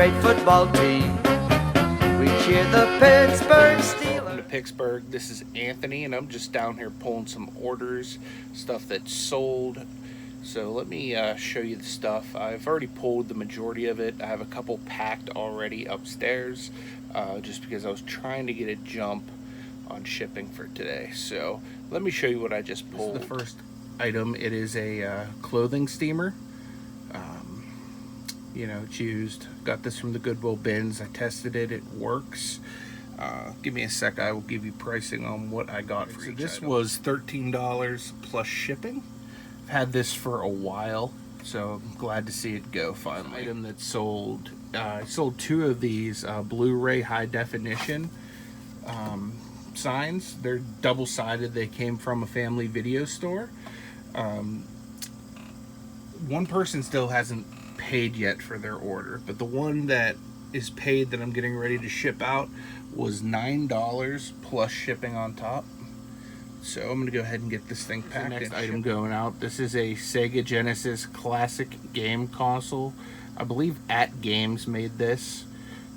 great football team. We cheer the Pittsburgh Steelers. Welcome to Picksburgh. This is Anthony, and I'm just down here pulling some orders, stuff that's sold. So let me show you the stuff. I've already pulled the majority of it. I have a couple packed already upstairs, just because I was trying to get a jump on shipping for today. So let me show you what I just pulled. This is the first item. It is a clothing steamer. You know, it's used. Got this from the Goodwill bins. I tested it. It works. Give me a sec. I will give you pricing on what I got for each item. Was $13 plus shipping. I've had this for a while, so I'm glad to see it go finally. Item that sold. I sold two of these Blu-ray high definition signs. They're double-sided. They came from a family video store. One person still hasn't paid yet for their order, but the one that is paid that I'm getting ready to ship out was $9 plus shipping on top. So I'm gonna go ahead and get this thing packed. The next item going out. This is a Sega Genesis classic game console. I believe At Games made this.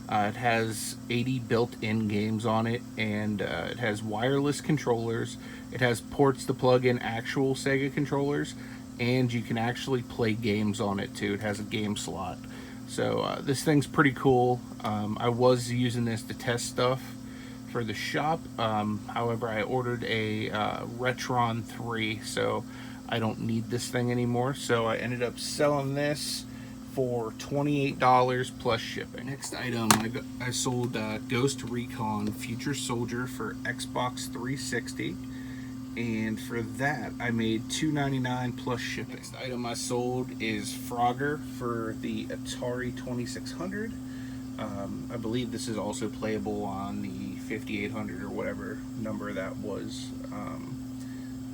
It has 80 built-in games on it, and it has wireless controllers. It has ports to plug in actual Sega controllers, and you can actually play games on it too. It has a game slot. So this thing's pretty cool. I was using this to test stuff for the shop. However, I ordered a Retron 3, so I don't need this thing anymore. So I ended up selling this for $28 plus shipping. Next item, I sold Ghost Recon Future Soldier for Xbox 360. And for that, I made $2.99 plus shipping. Next item I sold is Frogger for the Atari 2600. I believe this is also playable on the 5800 or whatever number that was.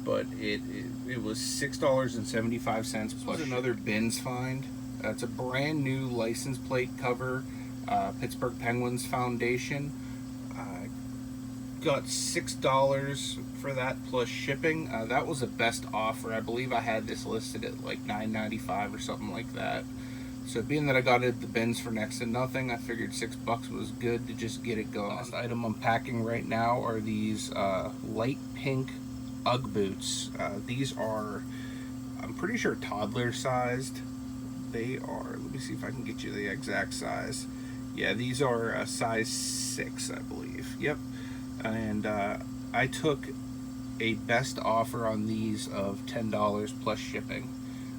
But it was $6.75 plus another bins find. It's a brand new license plate cover, Pittsburgh Penguins Foundation. Got $6 for that plus shipping. That was the best offer. I believe I had this listed at like $9.95 or something like that. So being that I got it at the bins for next to nothing, I figured $6 was good to just get it going. Last item I'm packing right now are these light pink Ugg boots. These are, I'm pretty sure, toddler sized. They are, let me see if I can get you the exact size. Yeah, these are size 6, I believe. Yep. And I took a best offer on these of $10 plus shipping,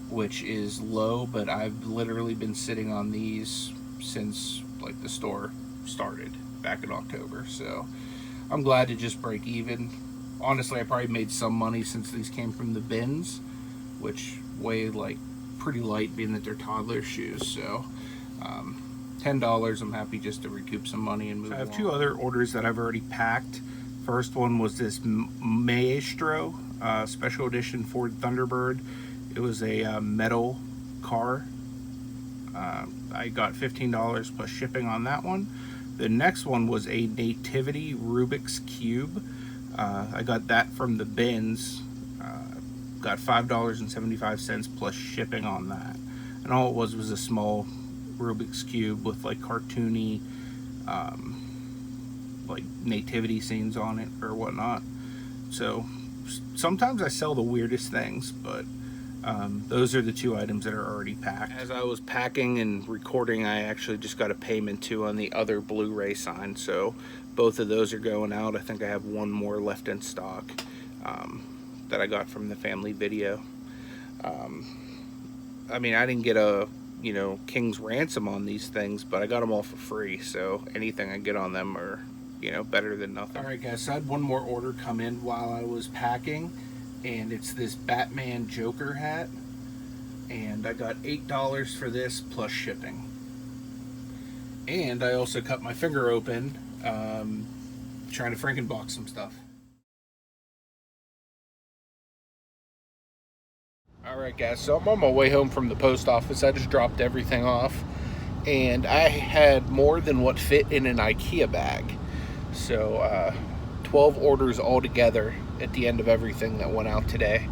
which is low, but I've literally been sitting on these since like the store started back in October. So I'm glad to just break even. Honestly, I probably made some money since these came from the bins, which weigh like pretty light being that they're toddler shoes. So $10, I'm happy just to recoup some money and move on. I have two other orders that I've already packed. First one was this Maestro special edition Ford Thunderbird. It was a metal car. I got $15 plus shipping on that one. The next one was a Nativity Rubik's Cube. I got that from the bins. Got $5.75 plus shipping on that. And all it was a small Rubik's Cube with like cartoony like nativity scenes on it or whatnot. So sometimes I sell the weirdest things, but those are the two items that are already packed. As I was packing and recording, I actually just got a payment too on the other Blu-ray sign, so both of those are going out. I think I have one more left in stock that I got from the family video. I mean, I didn't get a king's ransom on these things, but I got them all for free, so anything I get on them are better than nothing. Alright guys, so I had one more order come in while I was packing, and it's this Batman Joker hat, and I got $8 for this plus shipping. And I also cut my finger open trying to Frankenbox some stuff. Alright guys, so I'm on my way home from the post office. I just dropped everything off, and I had more than what fit in an IKEA bag. So 12 orders altogether at the end of everything that went out today.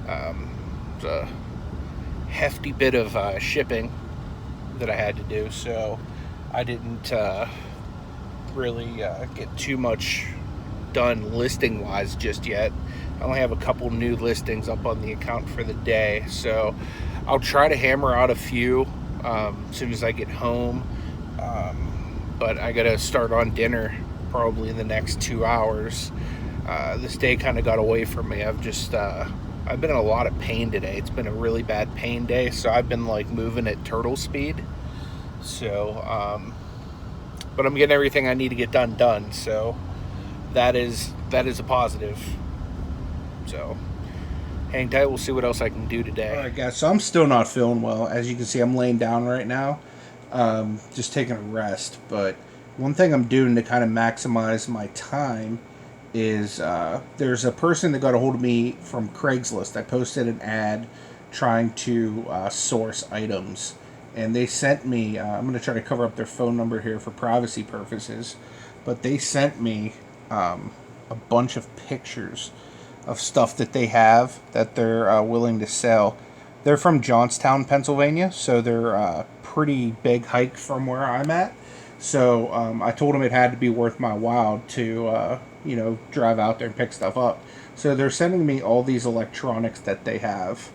It's a hefty bit of shipping that I had to do. So I didn't really get too much done listing wise just yet. I only have a couple new listings up on the account for the day, so I'll try to hammer out a few as soon as I get home. But I gotta start on dinner probably in the next 2 hours. This day kind of got away from me. I've been in a lot of pain today. It's been a really bad pain day, so I've been like moving at turtle speed. So, but I'm getting everything I need to get done. So that is a positive. So hang tight. We'll see what else I can do today. All right, guys. So I'm still not feeling well. As you can see, I'm laying down right now, just taking a rest. But one thing I'm doing to kind of maximize my time is there's a person that got a hold of me from Craigslist. I posted an ad trying to source items, and they sent me. I'm going to try to cover up their phone number here for privacy purposes, but they sent me a bunch of pictures of stuff that they have that they're willing to sell. They're from Johnstown, Pennsylvania, so they're a pretty big hike from where I'm at. So I told them it had to be worth my while to, drive out there and pick stuff up. So they're sending me all these electronics that they have,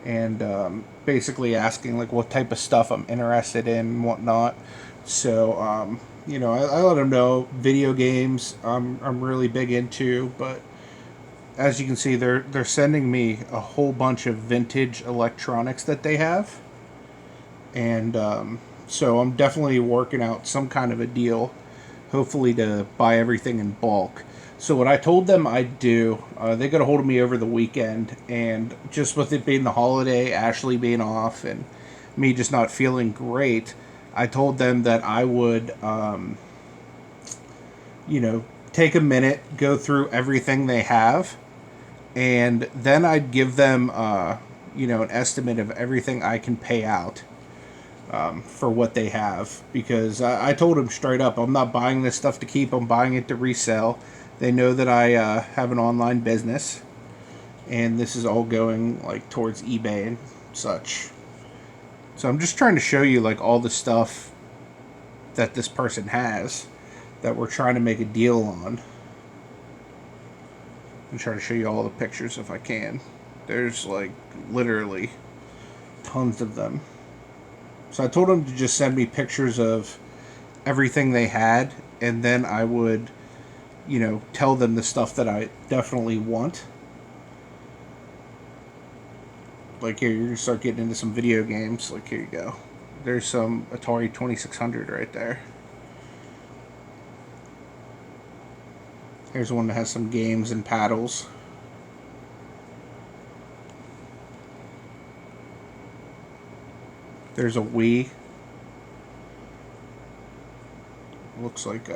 and basically asking like what type of stuff I'm interested in and whatnot. So I let them know video games I'm really big into, but as you can see, they're sending me a whole bunch of vintage electronics that they have, and so I'm definitely working out some kind of a deal, hopefully to buy everything in bulk. So what I told them I'd do, they got a hold of me over the weekend, and just with it being the holiday, Ashley being off, and me just not feeling great, I told them that I would, take a minute, go through everything they have, and then I'd give them, an estimate of everything I can pay out for what they have. Because I told them straight up, I'm not buying this stuff to keep, I'm buying it to resell. They know that I have an online business, and this is all going like towards eBay and such. So I'm just trying to show you like all the stuff that this person has that we're trying to make a deal on. And try to show you all the pictures if I can. There's like literally tons of them. So I told them to just send me pictures of everything they had, and then I would, tell them the stuff that I definitely want. Like here, you're gonna start getting into some video games. Like here you go. There's some Atari 2600 right there. Here's one that has some games and paddles. There's a Wii. Looks like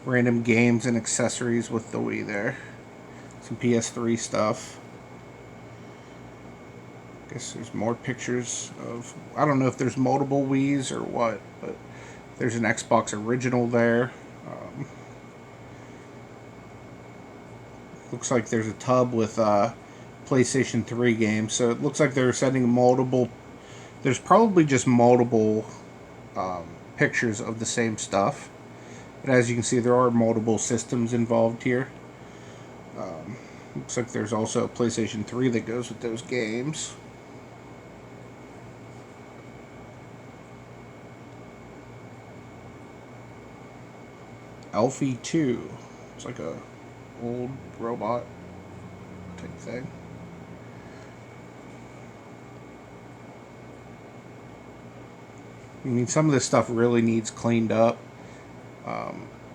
random games and accessories with the Wii there. Some PS3 stuff. Guess there's more pictures of... I don't know if there's multiple Wiis or what, but there's an Xbox original there. Looks like there's a tub with PlayStation 3 games. So it looks like they're sending multiple... There's probably just multiple pictures of the same stuff. And as you can see, there are multiple systems involved here. Looks like there's also a PlayStation 3 that goes with those games. Alfie 2. It's like a old robot type thing. I mean, some of this stuff really needs cleaned up.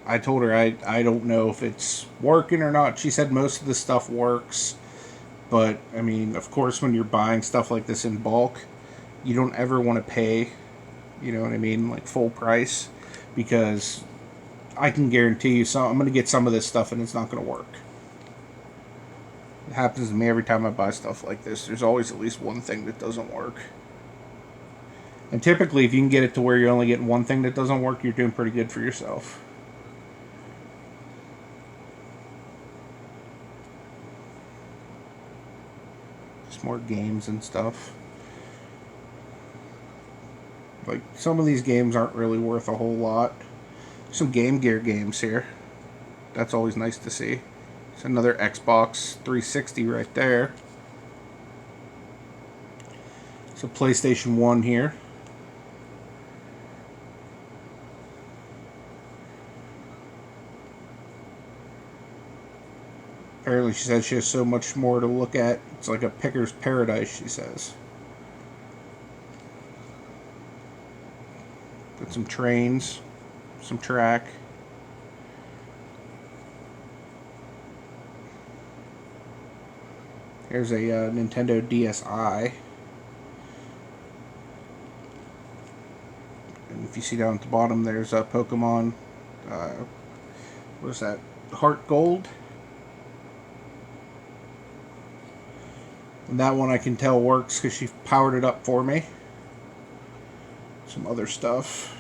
I told her I don't know if it's working or not. She said most of the stuff works. But, I mean, of course, when you're buying stuff like this in bulk, you don't ever want to pay, you know what I mean, like full price. Because I can guarantee you, I'm going to get some of this stuff and it's not going to work. It happens to me every time I buy stuff like this. There's always at least one thing that doesn't work. And typically, if you can get it to where you're only getting one thing that doesn't work, you're doing pretty good for yourself. Just more games and stuff. Like, some of these games aren't really worth a whole lot. Some Game Gear games here. That's always nice to see. It's another Xbox 360 right there. So PlayStation 1 here. Apparently she said she has so much more to look at. It's like a picker's paradise, she says. Got some trains, some track. Here's a Nintendo DSi. And if you see down at the bottom, there's a Pokemon. What is that? Heart Gold. And that one I can tell works because she powered it up for me. Some other stuff.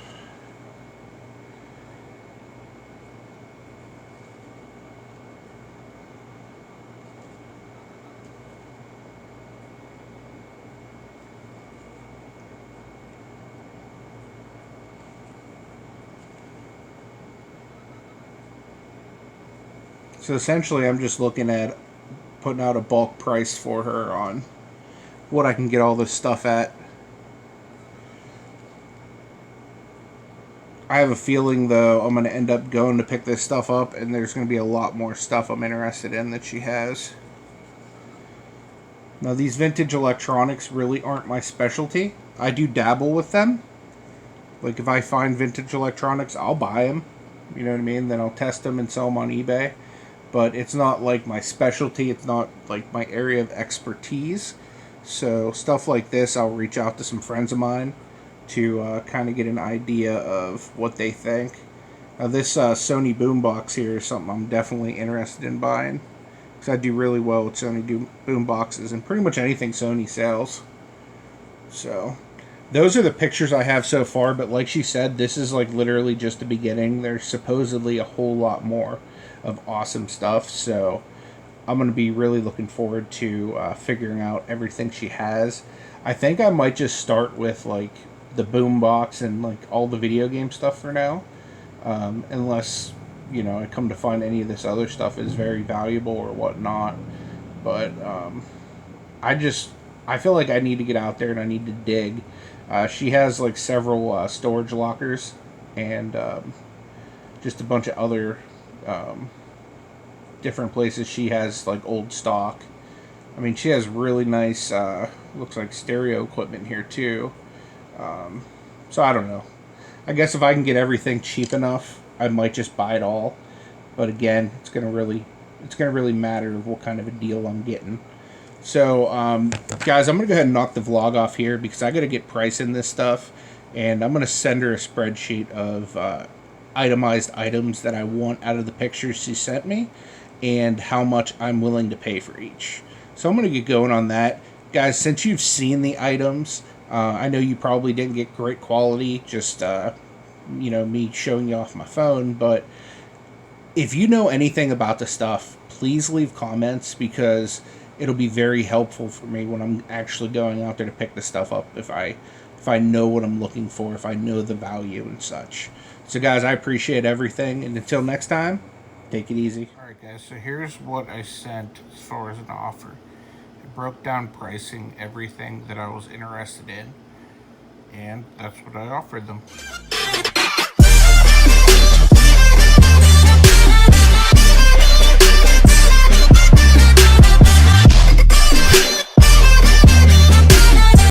So essentially I'm just looking at putting out a bulk price for her on what I can get all this stuff at. I have a feeling, though, I'm going to end up going to pick this stuff up, and there's going to be a lot more stuff I'm interested in that she has. Now, these vintage electronics really aren't my specialty. I do dabble with them. Like, if I find vintage electronics, I'll buy them. You know what I mean? Then I'll test them and sell them on eBay. But it's not like my specialty. It's not like my area of expertise. So stuff like this, I'll reach out to some friends of mine to kind of get an idea of what they think. Now this Sony boombox here is something I'm definitely interested in buying. Because I do really well with Sony boomboxes and pretty much anything Sony sells. So those are the pictures I have so far. But like she said, this is like literally just the beginning. There's supposedly a whole lot more of awesome stuff, so I'm going to be really looking forward to figuring out everything she has. I think I might just start with like the boombox and like all the video game stuff for now, unless, you know, I come to find any of this other stuff is very valuable or whatnot. But I feel like I need to get out there and I need to dig. She has like several storage lockers and just a bunch of other different places she has like old stock. I mean, she has really nice looks like stereo equipment here too. So I don't know, I guess if I can get everything cheap enough, I might just buy it all. But again, it's gonna really matter what kind of a deal I'm getting. So guys, I'm gonna go ahead and knock the vlog off here because I gotta get pricing this stuff, and I'm gonna send her a spreadsheet of itemized items that I want out of the pictures she sent me and how much I'm willing to pay for each. So I'm going to get going on that. Guys, since you've seen the items, I know you probably didn't get great quality, just, you know, me showing you off my phone, but if you know anything about the stuff, please leave comments because it'll be very helpful for me when I'm actually going out there to pick the stuff up if I know what I'm looking for, if I know the value and such. So guys, I appreciate everything, and until next time, take it easy. Alright guys, so here's what I sent as far as an offer. It broke down pricing, everything that I was interested in, and that's what I offered them.